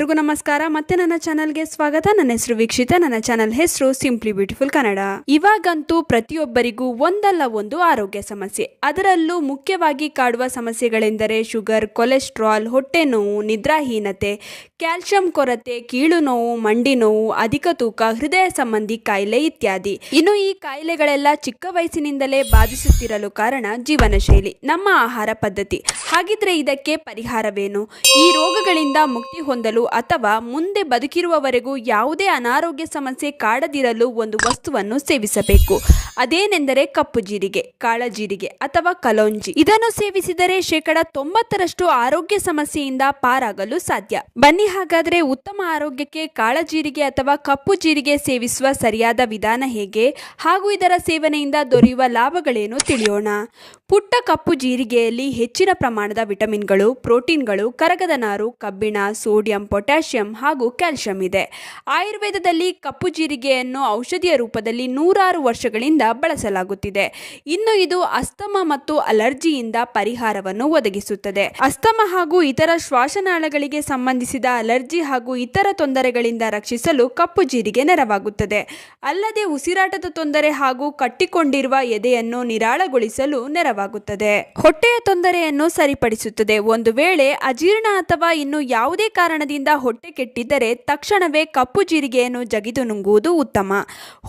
ಎಲ್ರಿಗೂ ನಮಸ್ಕಾರ. ಮತ್ತೆ ನನ್ನ ಚಾನಲ್ಗೆ ಸ್ವಾಗತ. ನನ್ನ ಹೆಸರು ವೀಕ್ಷಿತಾ. ನನ್ನ ಚಾನಲ್ ಹೆಸರು ಸಿಂಪ್ಲಿ ಬ್ಯೂಟಿಫುಲ್ ಕನ್ನಡ. ಇವಾಗಂತೂ ಪ್ರತಿಯೊಬ್ಬರಿಗೂ ಒಂದಲ್ಲ ಒಂದು ಆರೋಗ್ಯ ಸಮಸ್ಯೆ. ಅದರಲ್ಲೂ ಮುಖ್ಯವಾಗಿ ಕಾಡುವ ಸಮಸ್ಯೆಗಳೆಂದರೆ ಶುಗರ್, ಕೊಲೆಸ್ಟ್ರಾಲ್, ಹೊಟ್ಟೆ ನೋವು, ನಿದ್ರಾಹೀನತೆ, ಕ್ಯಾಲ್ಸಿಯಂ ಕೊರತೆ, ಕೀಳು ನೋವು, ಮಂಡಿ ನೋವು, ಅಧಿಕ ತೂಕ, ಹೃದಯ ಸಂಬಂಧಿ ಕಾಯಿಲೆ ಇತ್ಯಾದಿ. ಇನ್ನು ಈ ಕಾಯಿಲೆಗಳೆಲ್ಲ ಚಿಕ್ಕ ವಯಸ್ಸಿನಿಂದಲೇ ಬಾಧಿಸುತ್ತಿರಲು ಕಾರಣ ಜೀವನ ಶೈಲಿ, ನಮ್ಮ ಆಹಾರ ಪದ್ಧತಿ. ಹಾಗಿದ್ರೆ ಇದಕ್ಕೆ ಪರಿಹಾರವೇನು? ಈ ರೋಗಗಳಿಂದ ಮುಕ್ತಿ ಹೊಂದಲು ಅಥವಾ ಮುಂದೆ ಬದುಕಿರುವವರೆಗೂ ಯಾವುದೇ ಅನಾರೋಗ್ಯ ಸಮಸ್ಯೆ ಕಾಡದಿರಲು ಒಂದು ವಸ್ತುವನ್ನು ಸೇವಿಸಬೇಕು. ಅದೇನೆಂದರೆ ಕಪ್ಪು ಜೀರಿಗೆ, ಕಾಳಜೀರಿಗೆ ಅಥವಾ ಕಲೋಂಜಿ. ಇದನ್ನು ಸೇವಿಸಿದರೆ 90% ಆರೋಗ್ಯ ಸಮಸ್ಯೆಯಿಂದ ಪಾರಾಗಲು ಸಾಧ್ಯ. ಬನ್ನಿ ಹಾಗಾದ್ರೆ ಉತ್ತಮ ಆರೋಗ್ಯಕ್ಕೆ ಕಾಳಜೀರಿಗೆ ಅಥವಾ ಕಪ್ಪು ಜೀರಿಗೆ ಸೇವಿಸುವ ಸರಿಯಾದ ವಿಧಾನ ಹೇಗೆ ಹಾಗೂ ಇದರ ಸೇವನೆಯಿಂದ ದೊರೆಯುವ ಲಾಭಗಳೇನು ತಿಳಿಯೋಣ. ಪುಟ್ಟ ಕಪ್ಪು ಜೀರಿಗೆಯಲ್ಲಿ ಹೆಚ್ಚಿನ ಪ್ರಮಾಣದ ವಿಟಮಿನ್ಗಳು, ಪ್ರೋಟೀನ್ಗಳು, ಕರಗದ ನಾರು, ಕಬ್ಬಿಣ, ಸೋಡಿಯಂ, ಪೊಟ್ಯಾಷಿಯಂ ಹಾಗೂ ಕ್ಯಾಲ್ಸಿಯಂ ಇದೆ. ಆಯುರ್ವೇದದಲ್ಲಿ ಕಪ್ಪು ಜೀರಿಗೆಯನ್ನು ಔಷಧಿಯ ರೂಪದಲ್ಲಿ ನೂರಾರು ವರ್ಷಗಳಿಂದ ಬಳಸಲಾಗುತ್ತಿದೆ. ಇನ್ನು ಇದು ಅಸ್ತಮ ಮತ್ತು ಅಲರ್ಜಿಯಿಂದ ಪರಿಹಾರವನ್ನು ಒದಗಿಸುತ್ತದೆ. ಅಸ್ತಮ ಹಾಗೂ ಇತರ ಶ್ವಾಸನಾಳಗಳಿಗೆ ಸಂಬಂಧಿಸಿದ ಅಲರ್ಜಿ ಹಾಗೂ ಇತರ ತೊಂದರೆಗಳಿಂದ ರಕ್ಷಿಸಲು ಕಪ್ಪು ಜೀರಿಗೆ ನೆರವಾಗುತ್ತದೆ. ಅಲ್ಲದೆ ಉಸಿರಾಟದ ತೊಂದರೆ ಹಾಗೂ ಕಟ್ಟಿಕೊಂಡಿರುವ ಎದೆಯನ್ನು ನಿರಾಳಗೊಳಿಸಲು ನೆರವಾಗುತ್ತದೆ. ಹೊಟ್ಟೆಯ ತೊಂದರೆಯನ್ನು ಸರಿಪಡಿಸುತ್ತದೆ. ಒಂದು ವೇಳೆ ಅಜೀರ್ಣ ಅಥವಾ ಇನ್ನು ಯಾವುದೇ ಕಾರಣದಿಂದ ಹೊಟ್ಟೆ ಕೆಟ್ಟಿದ್ದರೆ ತಕ್ಷಣವೇ ಕಪ್ಪು ಜೀರಿಗೆಯನ್ನು ಜಗಿದು ನುಂಗುವುದು ಉತ್ತಮ.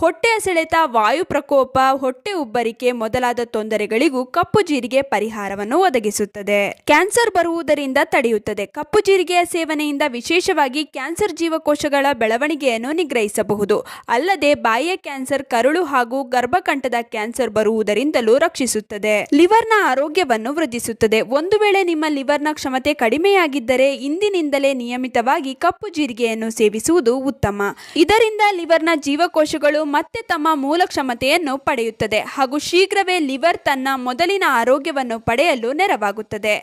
ಹೊಟ್ಟೆಯ ಸೆಳೆತ, ವಾಯು ಪ್ರಕೋಪ, ಹೊಟ್ಟೆ ಉಬ್ಬರಿಕೆ ಮೊದಲಾದ ತೊಂದರೆಗಳಿಗೂ ಕಪ್ಪು ಜೀರಿಗೆ ಪರಿಹಾರವನ್ನು ಒದಗಿಸುತ್ತದೆ. ಕ್ಯಾನ್ಸರ್ ಬರುವುದರಿಂದ ತಡೆಯುತ್ತದೆ. ಕಪ್ಪು ಜೀರಿಗೆಯ ಸೇವನೆಯಿಂದ ವಿಶೇಷವಾಗಿ ಕ್ಯಾನ್ಸರ್ ಜೀವಕೋಶಗಳ ಬೆಳವಣಿಗೆಯನ್ನು ನಿಗ್ರಹಿಸಬಹುದು. ಅಲ್ಲದೆ ಬಾಯಿಯ ಕ್ಯಾನ್ಸರ್, ಕರುಳು ಹಾಗೂ ಗರ್ಭಕಂಠದ ಕ್ಯಾನ್ಸರ್ ಬರುವುದರಿಂದಲೂ ರಕ್ಷಿಸುತ್ತದೆ. ಲಿವರ್ನ ಆರೋಗ್ಯವನ್ನು ವೃದ್ಧಿಸುತ್ತದೆ. ಒಂದು ವೇಳೆ ನಿಮ್ಮ ಲಿವರ್ನ ಕ್ಷಮತೆ ಕಡಿಮೆಯಾಗಿದ್ದರೆ ಇಂದಿನಿಂದಲೇ ನಿಯಮಿತವಾಗಿ ಕಪ್ಪು ಜೀರಿಗೆಯನ್ನು ಸೇವಿಸುವುದು ಉತ್ತಮ. ಇದರಿಂದ ಲಿವರ್ನ ಜೀವಕೋಶಗಳು ಮತ್ತೆ ತಮ್ಮ ಮೂಲ ಕ್ಷಮತೆಯನ್ನು ಪಡೆಯುತ್ತದೆ ಹಾಗೂ ಶೀಘ್ರವೇ ಲಿವರ್ ತನ್ನ ಮೊದಲಿನ ಆರೋಗ್ಯವನ್ನು ಪಡೆಯಲು ನೆರವಾಗುತ್ತದೆ.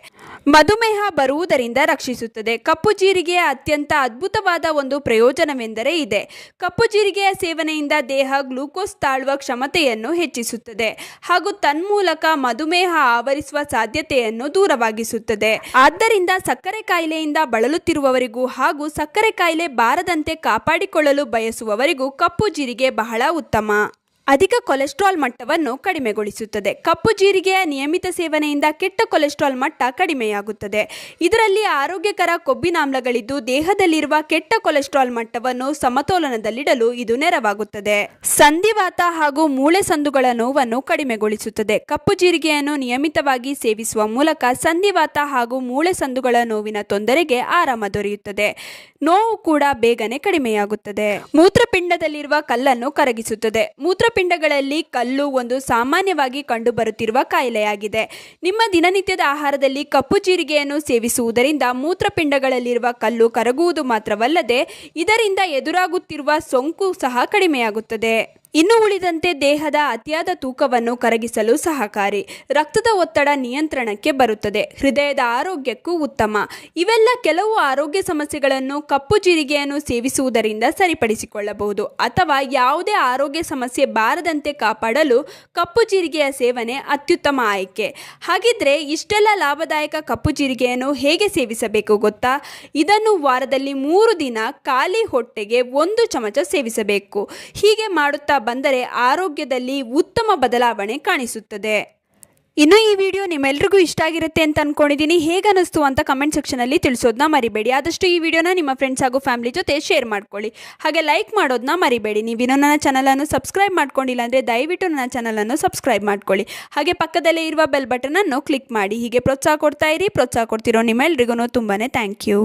ಮಧುಮೇಹ ಬರುವುದರಿಂದ ರಕ್ಷಿಸುತ್ತದೆ. ಕಪ್ಪು ಜೀರಿಗೆಯ ಅತ್ಯಂತ ಅದ್ಭುತವಾದ ಒಂದು ಪ್ರಯೋಜನವೆಂದರೆ ಇದೆ. ಕಪ್ಪು ಜೀರಿಗೆಯ ಸೇವನೆಯಿಂದ ದೇಹ ಗ್ಲೂಕೋಸ್ ತಾಳುವ ಕ್ಷಮತೆಯನ್ನು ಹೆಚ್ಚಿಸುತ್ತದೆ ಹಾಗೂ ತನ್ಮೂಲಕ ಮಧುಮೇಹ ಆವರಿಸುವ ಸಾಧ್ಯತೆಯನ್ನು ದೂರವಾಗಿಸುತ್ತದೆ. ಆದ್ದರಿಂದ ಸಕ್ಕರೆ ಕಾಯಿಲೆಯಿಂದ ಬಳಲುತ್ತಿರುವವರಿಗೂ ಹಾಗೂ ಸಕ್ಕರೆ ಕಾಯಿಲೆ ಬಾರದಂತೆ ಕಾಪಾಡಿಕೊಳ್ಳಲು ಬಯಸುವವರಿಗೂ ಕಪ್ಪು ಜೀರಿಗೆ ಬಹಳ ಉತ್ತಮ. ಅಧಿಕ ಕೊಲೆಸ್ಟ್ರಾಲ್ ಮಟ್ಟವನ್ನು ಕಡಿಮೆಗೊಳಿಸುತ್ತದೆ. ಕಪ್ಪು ಜೀರಿಗೆಯ ನಿಯಮಿತ ಸೇವನೆಯಿಂದ ಕೆಟ್ಟ ಕೊಲೆಸ್ಟ್ರಾಲ್ ಮಟ್ಟ ಕಡಿಮೆಯಾಗುತ್ತದೆ. ಇದರಲ್ಲಿ ಆರೋಗ್ಯಕರ ಕೊಬ್ಬಿನಾಮ್ಲಗಳಿದ್ದು ದೇಹದಲ್ಲಿರುವ ಕೆಟ್ಟ ಕೊಲೆಸ್ಟ್ರಾಲ್ ಮಟ್ಟವನ್ನು ಸಮತೋಲನದಲ್ಲಿಡಲು ಇದು ನೆರವಾಗುತ್ತದೆ. ಸಂಧಿವಾತ ಹಾಗೂ ಮೂಳೆ ಸಂದುಗಳ ನೋವನ್ನು ಕಡಿಮೆಗೊಳಿಸುತ್ತದೆ. ಕಪ್ಪು ಜೀರಿಗೆಯನ್ನು ನಿಯಮಿತವಾಗಿ ಸೇವಿಸುವ ಮೂಲಕ ಸಂಧಿವಾತ ಹಾಗೂ ಮೂಳೆ ಸಂದುಗಳ ನೋವಿನ ತೊಂದರೆಗೆ ಆರಾಮ ದೊರೆಯುತ್ತದೆ. ನೋವು ಕೂಡ ಬೇಗನೆ ಕಡಿಮೆಯಾಗುತ್ತದೆ. ಮೂತ್ರಪಿಂಡದಲ್ಲಿರುವ ಕಲ್ಲನ್ನು ಕರಗಿಸುತ್ತದೆ. ಮೂತ್ರಪಿಂಡಗಳಲ್ಲಿ ಕಲ್ಲು ಒಂದು ಸಾಮಾನ್ಯವಾಗಿ ಕಂಡುಬರುತ್ತಿರುವ ಕಾಯಿಲೆಯಾಗಿದೆ. ನಿಮ್ಮ ದಿನನಿತ್ಯದ ಆಹಾರದಲ್ಲಿ ಕಪ್ಪು ಜೀರಿಗೆಯನ್ನು ಸೇವಿಸುವುದರಿಂದ ಮೂತ್ರಪಿಂಡಗಳಲ್ಲಿರುವ ಕಲ್ಲು ಕರಗುವುದು ಮಾತ್ರವಲ್ಲದೆ ಇದರಿಂದ ಎದುರಾಗುತ್ತಿರುವ ಸೋಂಕು ಸಹ ಕಡಿಮೆಯಾಗುತ್ತದೆ. ಇನ್ನು ಉಳಿದಂತೆ ದೇಹದ ಅತಿಯಾದ ತೂಕವನ್ನು ಕರಗಿಸಲು ಸಹಕಾರಿ. ರಕ್ತದ ಒತ್ತಡ ನಿಯಂತ್ರಣಕ್ಕೆ ಬರುತ್ತದೆ. ಹೃದಯದ ಆರೋಗ್ಯಕ್ಕೂ ಉತ್ತಮ. ಇವೆಲ್ಲ ಕೆಲವು ಆರೋಗ್ಯ ಸಮಸ್ಯೆಗಳನ್ನು ಕಪ್ಪು ಜೀರಿಗೆಯನ್ನು ಸೇವಿಸುವುದರಿಂದ ಸರಿಪಡಿಸಿಕೊಳ್ಳಬಹುದು. ಅಥವಾ ಯಾವುದೇ ಆರೋಗ್ಯ ಸಮಸ್ಯೆ ಬಾರದಂತೆ ಕಾಪಾಡಲು ಕಪ್ಪು ಜೀರಿಗೆಯ ಸೇವನೆ ಅತ್ಯುತ್ತಮ ಆಯ್ಕೆ. ಹಾಗಿದ್ರೆ ಇಷ್ಟೆಲ್ಲ ಲಾಭದಾಯಕ ಕಪ್ಪು ಜೀರಿಗೆಯನ್ನು ಹೇಗೆ ಸೇವಿಸಬೇಕು ಗೊತ್ತಾ? ಇದನ್ನು ವಾರದಲ್ಲಿ 3 ದಿನ ಖಾಲಿ ಹೊಟ್ಟೆಗೆ 1 ಚಮಚ ಸೇವಿಸಬೇಕು. ಹೀಗೆ ಮಾಡುತ್ತಾ ಬಂದರೆ ಆರೋಗ್ಯದಲ್ಲಿ ಉತ್ತಮ ಬದಲಾವಣೆ ಕಾಣಿಸುತ್ತದೆ. ಇನ್ನು ಈ ವಿಡಿಯೋ ನಿಮ್ಮೆಲ್ರಿಗೂ ಇಷ್ಟ ಆಗಿರುತ್ತೆ ಅಂತ ಅನ್ಕೊಂಡಿದ್ದೀನಿ. ಹೇಗನ್ನಿಸ್ತು ಅಂತ ಕಮೆಂಟ್ ಸೆಕ್ಷನಲ್ಲಿ ತಿಳಿಸೋದನ್ನ ಮರಿಬೇಡಿ. ಆದಷ್ಟು ಈ ವಿಡಿಯೋನ ನಿಮ್ಮ ಫ್ರೆಂಡ್ಸ್ ಹಾಗೂ ಫ್ಯಾಮಿಲಿ ಜೊತೆ ಶೇರ್ ಮಾಡ್ಕೊಳ್ಳಿ. ಹಾಗೆ ಲೈಕ್ ಮಾಡೋದನ್ನ ಮರಿಬೇಡಿ. ನೀವಿನ್ನೂ ನನ್ನ ಚಾನಲನ್ನು ಸಬ್ಸ್ಕ್ರೈಬ್ ಮಾಡ್ಕೊಂಡಿಲ್ಲ ಅಂದರೆ ದಯವಿಟ್ಟು ನನ್ನ ಚಾನಲನ್ನು ಸಬ್ಸ್ಕ್ರೈಬ್ ಮಾಡ್ಕೊಳ್ಳಿ. ಹಾಗೆ ಪಕ್ಕದಲ್ಲೇ ಇರುವ ಬೆಲ್ ಬಟನನ್ನು ಕ್ಲಿಕ್ ಮಾಡಿ. ಹೀಗೆ ಪ್ರೋತ್ಸಾಹ ಕೊಡ್ತಾ ಇರಿ. ಪ್ರೋತ್ಸಾಹ ಕೊಡ್ತಿರೋ ನಿಮ್ಮೆಲ್ರಿಗೂ ತುಂಬಾ ಥ್ಯಾಂಕ್ ಯು.